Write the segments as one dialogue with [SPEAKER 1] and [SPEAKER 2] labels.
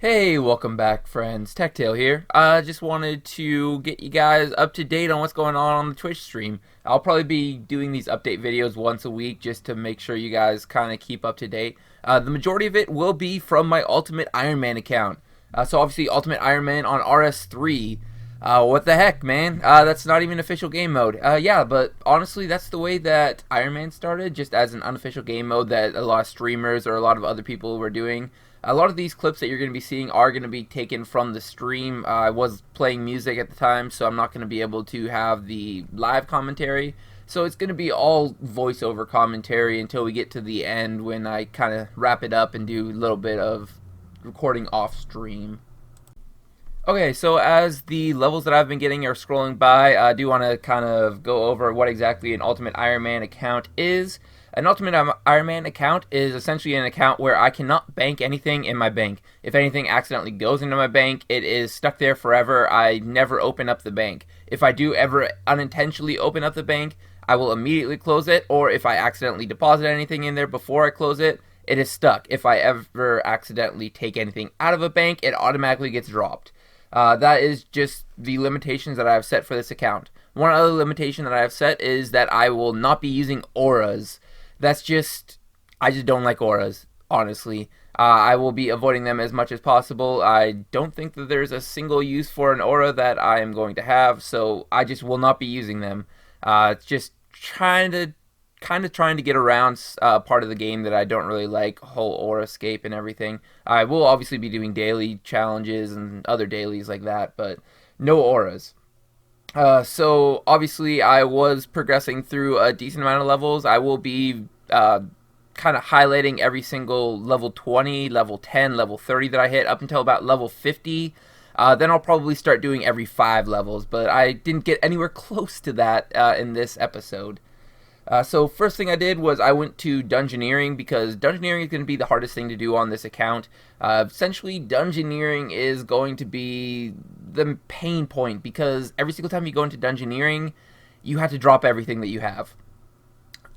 [SPEAKER 1] Hey, welcome back, friends. TechTail here. I just wanted to get you guys up to date on what's going on the Twitch stream. I'll probably be doing these update videos once a week just to make sure you guys kind of keep up to date. The majority of it will be from my Ultimate Ironman account. So obviously, Ultimate Ironman on RS3. What the heck, man? That's not even official game mode. Yeah, but honestly, that's the way that Ironman started, just as an unofficial game mode that a lot of streamers or a lot of other people were doing. A lot of these clips that you're going to be seeing are going to be taken from the stream. I was playing music at the time, so I'm not going to be able to have the live commentary. So it's going to be all voiceover commentary until we get to the end when I kind of wrap it up and do a little bit of recording off stream. Okay, so as the levels that I've been getting are scrolling by, I do want to kind of go over what exactly an Ultimate Ironman account is. An Ultimate Ironman account is essentially an account where I cannot bank anything in my bank. If anything accidentally goes into my bank, it is stuck there forever. I never open up the bank. If I do ever unintentionally open up the bank, I will immediately close it, or if I accidentally deposit anything in there before I close it, it is stuck. If I ever accidentally take anything out of a bank, it automatically gets dropped. That is just the limitations that I have set for this account. One other limitation that I have set is that I will not be using auras. That's just, I just don't like auras, honestly. I will be avoiding them as much as possible. I don't think that there's a single use for an aura that I am going to have, so I just will not be using them. It's just kind of trying to get around part of the game that I don't really like, whole aura escape and everything. I will obviously be doing daily challenges and other dailies like that, but no auras. So obviously I was progressing through a decent amount of levels. I will be kind of highlighting every single level 20, level 10, level 30 that I hit up until about level 50. Then I'll probably start doing every 5 levels, but I didn't get anywhere close to that in this episode. So first thing I did was I went to Dungeoneering because Dungeoneering is going to be the hardest thing to do on this account. Essentially, Dungeoneering is going to be the pain point because every single time you go into Dungeoneering, you have to drop everything that you have.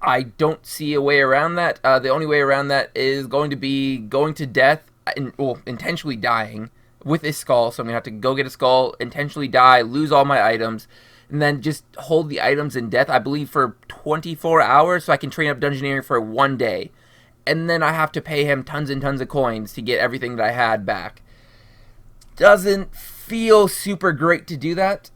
[SPEAKER 1] I don't see a way around that. The only way around that is going to be going to death, intentionally dying with a skull. So I'm going to have to go get a skull, intentionally die, lose all my items, and then just hold the items in death, I believe, for 24 hours so I can train up Dungeoneering for 1 day. And then I have to pay him tons and tons of coins to get everything that I had back. Doesn't feel super great to do that.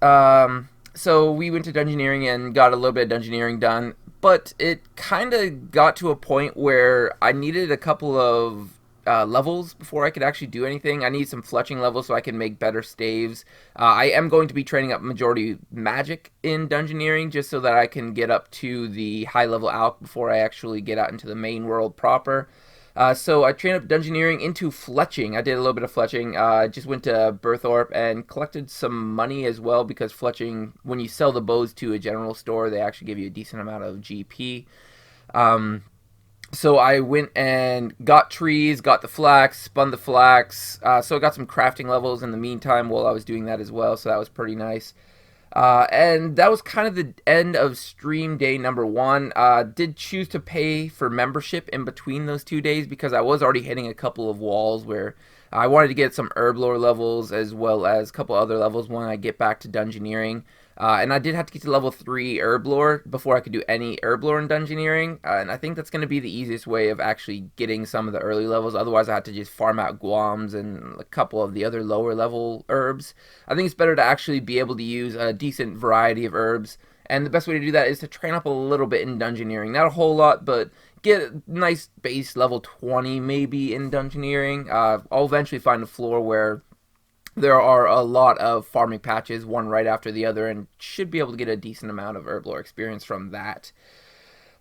[SPEAKER 1] So we went to Dungeoneering and got a little bit of Dungeoneering done. But it kind of got to a point where I needed a couple of levels before I could actually do anything. I need some fletching levels so I can make better staves. I am going to be training up majority magic in Dungeoneering just so that I can get up to the high level alch before I actually get out into the main world proper. So I trained up Dungeoneering into fletching. I did a little bit of fletching. I just went to Berthorpe and collected some money as well because fletching, when you sell the bows to a general store, they actually give you a decent amount of GP. So I went and got trees, got the flax, spun the flax. So I got some crafting levels in the meantime while I was doing that as well. So that was pretty nice. And that was kind of the end of stream day number 1. Did choose to pay for membership in between those 2 days because I was already hitting a couple of walls where I wanted to get some Herblore levels as well as a couple other levels when I get back to Dungeoneering. And I did have to get to level 3 Herblore before I could do any Herblore in Dungeoneering. And I think that's going to be the easiest way of actually getting some of the early levels. Otherwise, I had to just farm out Guams and a couple of the other lower level herbs. I think it's better to actually be able to use a decent variety of herbs. And the best way to do that is to train up a little bit in Dungeoneering. Not a whole lot, but get a nice base level 20 maybe in Dungeoneering. I'll eventually find a floor where there are a lot of farming patches, one right after the other, and should be able to get a decent amount of Herblore experience from that.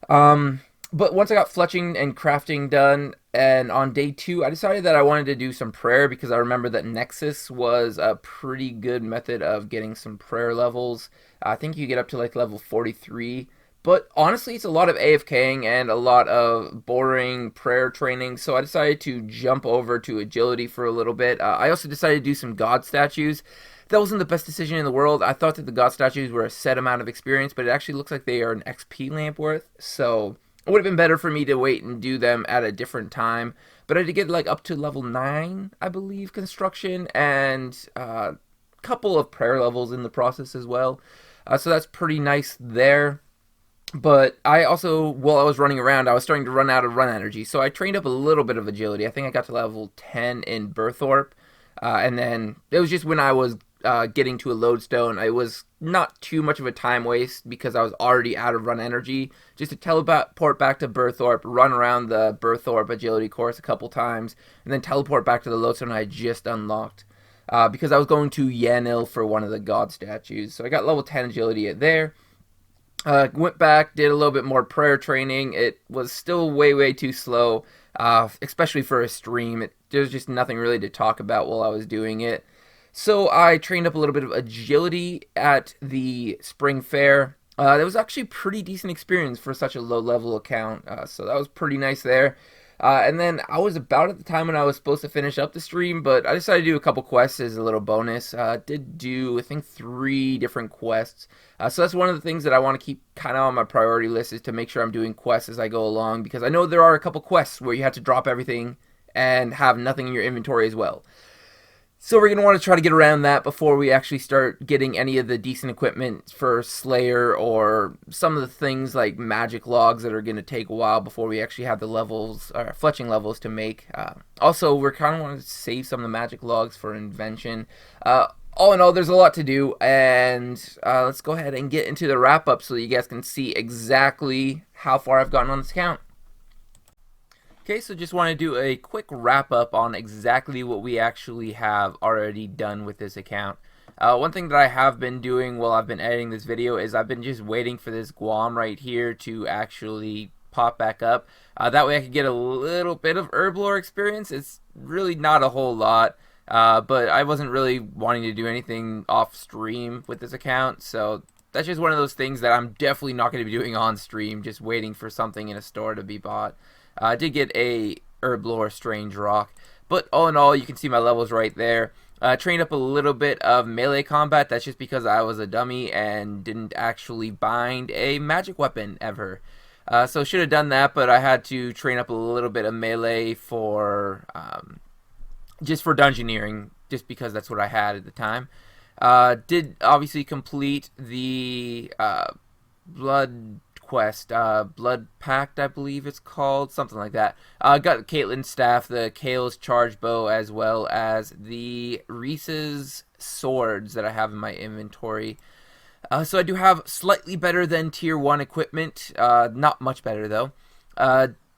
[SPEAKER 1] But once I got fletching and crafting done, and on day 2, I decided that I wanted to do some prayer because I remember that Nexus was a pretty good method of getting some prayer levels. I think you get up to like level 43. But honestly, it's a lot of AFKing and a lot of boring prayer training, so I decided to jump over to agility for a little bit. I also decided to do some god statues. That wasn't the best decision in the world. I thought that the god statues were a set amount of experience, but it actually looks like they are an XP lamp worth, so it would have been better for me to wait and do them at a different time. but I did get like up to level 9, I believe, construction, and a couple of prayer levels in the process as well. So that's pretty nice there. But I also, while I was running around, I was starting to run out of run energy. So I trained up a little bit of agility. I think I got to level 10 in Burthorpe. And then it was just when I was getting to a lodestone, it was not too much of a time waste because I was already out of run energy. Just to teleport back to Burthorpe, run around the Burthorpe agility course a couple times, and then teleport back to the lodestone I just unlocked. Because I was going to Yanil for one of the god statues. So I got level 10 agility there. Went back, did a little bit more prayer training. It was still way too slow, especially for a stream. There was just nothing really to talk about while I was doing it. So I trained up a little bit of agility at the spring fair. That was actually a pretty decent experience for such a low level account. So that was pretty nice there. And then I was about at the time when I was supposed to finish up the stream, but I decided to do a couple quests as a little bonus. Did do, I think, 3 different quests. So that's one of the things that I want to keep kind of on my priority list, is to make sure I'm doing quests as I go along, because I know there are a couple quests where you have to drop everything and have nothing in your inventory as well. So we're going to want to try to get around that before we actually start getting any of the decent equipment for Slayer, or some of the things like magic logs that are going to take a while before we actually have the levels, or fletching levels to make. Also, we're kind of want to save some of the magic logs for invention. All in all, there's a lot to do, and let's go ahead and get into the wrap-up so that you guys can see exactly how far I've gotten on this account. Okay, so just want to do a quick wrap up on exactly what we actually have already done with this account. One thing that I have been doing while I've been editing this video is I've been just waiting for this Guam right here to actually pop back up. That way I could get a little bit of Herblore experience. It's really not a whole lot, but I wasn't really wanting to do anything off stream with this account, so that's just one of those things that I'm definitely not going to be doing on stream, just waiting for something in a store to be bought. I did get a Herblore Strange Rock, but all in all, you can see my levels right there. Trained up a little bit of melee combat. That's just because I was a dummy and didn't actually bind a magic weapon ever. So should have done that, but I had to train up a little bit of melee for just for Dungeoneering, just because that's what I had at the time. Did obviously complete the blood quest, Blood Pact, I believe it's called, something like that. Got Caitlin's staff, the Kale's charge bow, as well as the Reese's swords that I have in my inventory. So I do have slightly better than tier 1 equipment, not much better though.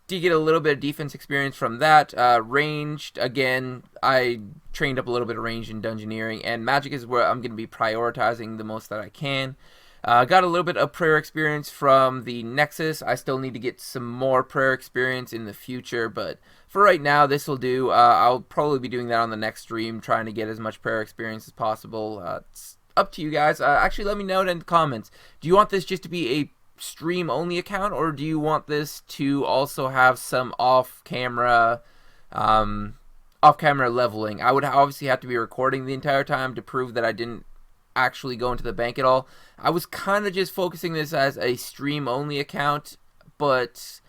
[SPEAKER 1] Did get a little bit of defense experience from that. Ranged, again, I trained up a little bit of range in Dungeoneering, and magic is where I'm going to be prioritizing the most that I can. Got a little bit of prayer experience from the Nexus. I still need to get some more prayer experience in the future, but for right now, this will do. I'll probably be doing that on the next stream, trying to get as much prayer experience as possible. It's up to you guys. Actually, let me know in the comments. Do you want this just to be a stream-only account, or do you want this to also have some off-camera leveling? I would obviously have to be recording the entire time to prove that I didn't actually go into the bank at all. I was kind of just focusing this as a stream only account, but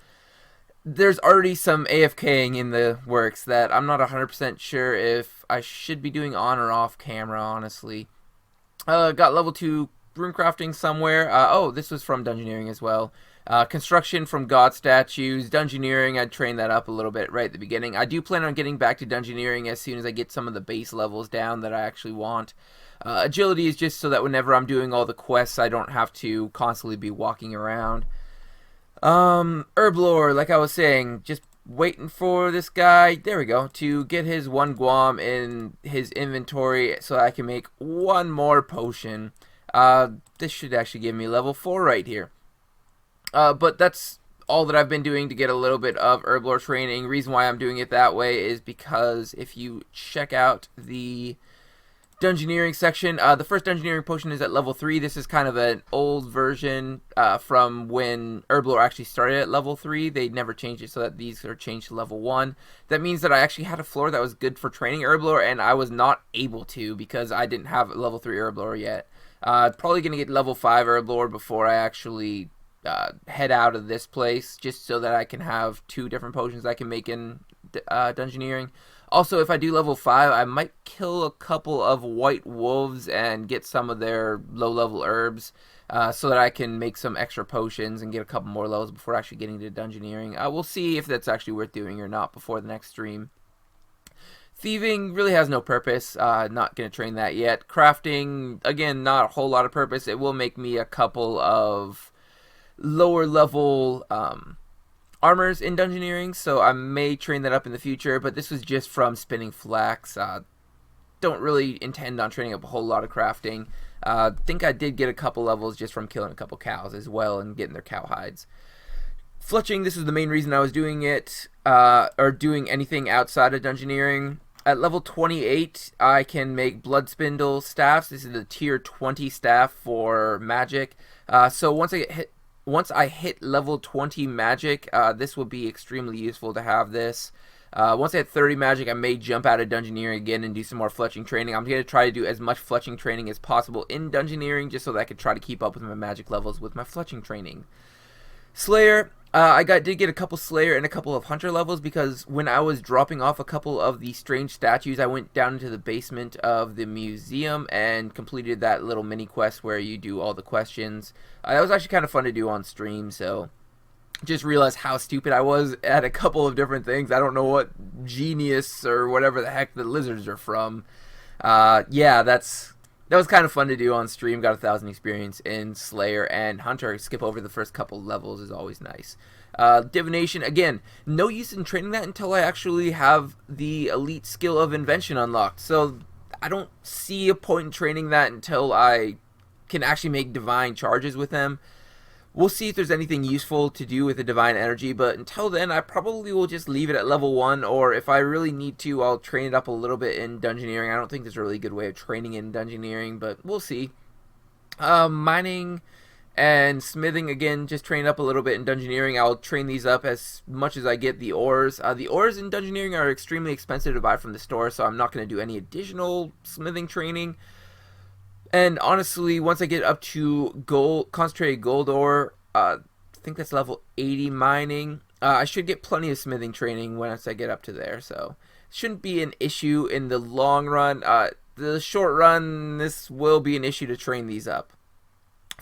[SPEAKER 1] there's already some AFKing in the works that I'm not 100% sure if I should be doing on or off camera, honestly. Got level 2 runecrafting somewhere. Oh, this was from Dungeoneering as well. Construction from God statues. Dungeoneering, I'd train that up a little bit right at the beginning. I do plan on getting back to Dungeoneering as soon as I get some of the base levels down that I actually want. Agility is just so that whenever I'm doing all the quests, I don't have to constantly be walking around. Herblore, like I was saying, just waiting for this guy, there we go, to get his 1 Guam in his inventory so I can make 1 more potion. This should actually give me level 4 right here. But that's all that I've been doing to get a little bit of Herblore training. Reason why I'm doing it that way is because if you check out the Dungeoneering section, the first Dungeoneering potion is at level 3. This is kind of an old version from when Herblore actually started at level 3. They never changed it so that these are changed to level 1. That means that I actually had a floor that was good for training Herblore, and I was not able to because I didn't have level 3 Herblore yet. Probably going to get level 5 Herblore before I actually head out of this place, just so that I can have 2 different potions I can make in Dungeoneering. Also, if I do level 5, I might kill a couple of white wolves and get some of their low-level herbs so that I can make some extra potions and get a couple more levels before actually getting to Dungeoneering. We'll see if that's actually worth doing or not before the next stream. Thieving really has no purpose. Not going to train that yet. Crafting, again, not a whole lot of purpose. It will make me a couple of lower-level armors in Dungeoneering, so I may train that up in the future, but this was just from spinning flax. Don't really intend on training up a whole lot of crafting. Think I did get a couple levels just from killing a couple cows as well and getting their cow hides. Fletching, this was the main reason I was doing it, or doing anything outside of Dungeoneering. At level 28, I can make blood spindle staffs. This is the tier 20 staff for magic. So once I hit level 20 magic, this will be extremely useful to have this. Once I hit 30 magic, I may jump out of Dungeoneering again and do some more fletching training. I'm going to try to do as much fletching training as possible in Dungeoneering just so that I can try to keep up with my magic levels with my fletching training. Slayer, I did get a couple Slayer and a couple of Hunter levels because when I was dropping off a couple of the strange statues, I went down into the basement of the museum and completed that little mini quest where you do all the questions. That was actually kind of fun to do on stream, so just realized how stupid I was at a couple of different things. I don't know what genius or whatever the heck the lizards are from. Yeah, that was kind of fun to do on stream. Got 1,000 experience in Slayer and Hunter. Skip over the first couple levels is always nice. Divination, again, no use in training that until I actually have the elite skill of invention unlocked. So I don't see a point in training that until I can actually make divine charges with them. We'll see if there's anything useful to do with the divine energy, but until then, I probably will just leave it at level 1, or if I really need to, I'll train it up a little bit in Dungeoneering. I don't think there's a really good way of training in Dungeoneering, but we'll see. Mining and smithing, again, just train up a little bit in Dungeoneering. I'll train these up as much as I get the ores. The ores in Dungeoneering are extremely expensive to buy from the store, so I'm not going to do any additional smithing training. And honestly, once I get up to concentrated gold ore, I think that's level 80 mining, I should get plenty of smithing training once I get up to there. So it shouldn't be an issue in the long run. The short run, this will be an issue to train these up.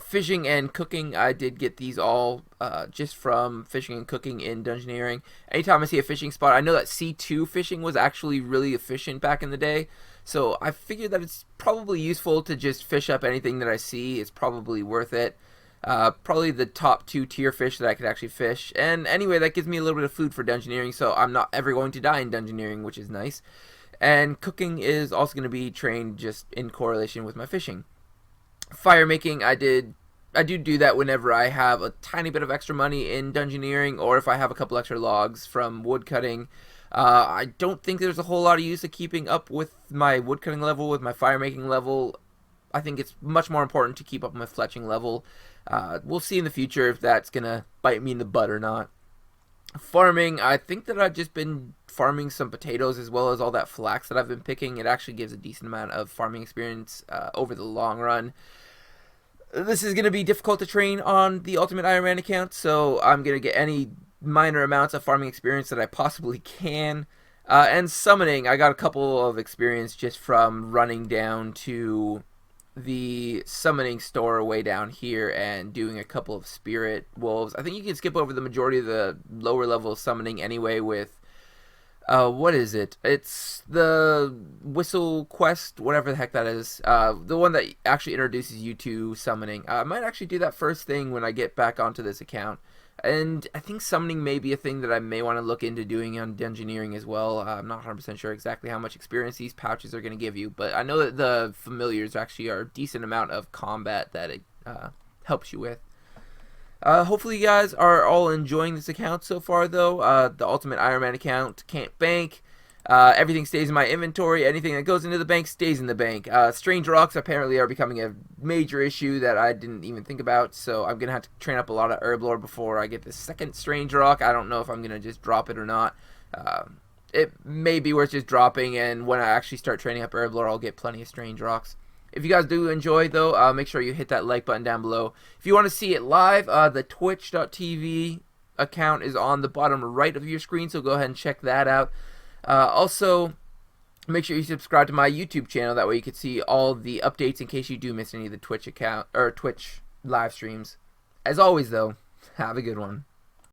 [SPEAKER 1] Fishing and cooking, I did get these all just from fishing and cooking in Dungeoneering. Anytime I see a fishing spot, I know that C2 fishing was actually really efficient back in the day. So I figured that it's probably useful to just fish up anything that I see. It's probably worth it. Probably the top 2 tier fish that I could actually fish. And anyway, that gives me a little bit of food for Dungeoneering, so I'm not ever going to die in Dungeoneering, which is nice. And cooking is also going to be trained just in correlation with my fishing. Fire making, I do that whenever I have a tiny bit of extra money in Dungeoneering, or if I have a couple extra logs from wood cutting. I don't think there's a whole lot of use of keeping up with my woodcutting level, with my fire making level. I think it's much more important to keep up my fletching level. We'll see in the future if that's going to bite me in the butt or not. Farming, I think that I've just been farming some potatoes as well as all that flax that I've been picking. It actually gives a decent amount of farming experience over the long run. This is going to be difficult to train on the Ultimate Ironman account, so I'm going to get any minor amounts of farming experience that I possibly can. And summoning, I got a couple of experience just from running down to the summoning store way down here and doing a couple of spirit wolves. I think you can skip over the majority of the lower level summoning anyway with what is it? It's the whistle quest, whatever the heck that is. The one that actually introduces you to summoning. I might actually do that first thing when I get back onto this account. And I think summoning may be a thing that I may want to look into doing on Dungeoneering as well. I'm not 100% sure exactly how much experience these pouches are going to give you, but I know that the familiars actually are a decent amount of combat that it helps you with. Hopefully you guys are all enjoying this account so far, though. The Ultimate Ironman account can't bank. Everything stays in my inventory. Anything that goes into the bank stays in the bank. Strange rocks apparently are becoming a major issue that I didn't even think about, so I'm going to have to train up a lot of Herblore before I get the second strange rock. I don't know if I'm going to just drop it or not. It may be worth just dropping, and when I actually start training up Herblore, I'll get plenty of strange rocks. If you guys do enjoy, though, make sure you hit that like button down below. If you want to see it live, the twitch.tv account is on the bottom right of your screen, so go ahead and check that out. Also, make sure you subscribe to my YouTube channel. That way you can see all the updates in case you do miss any of the Twitch account or Twitch live streams. As always, though, have a good one.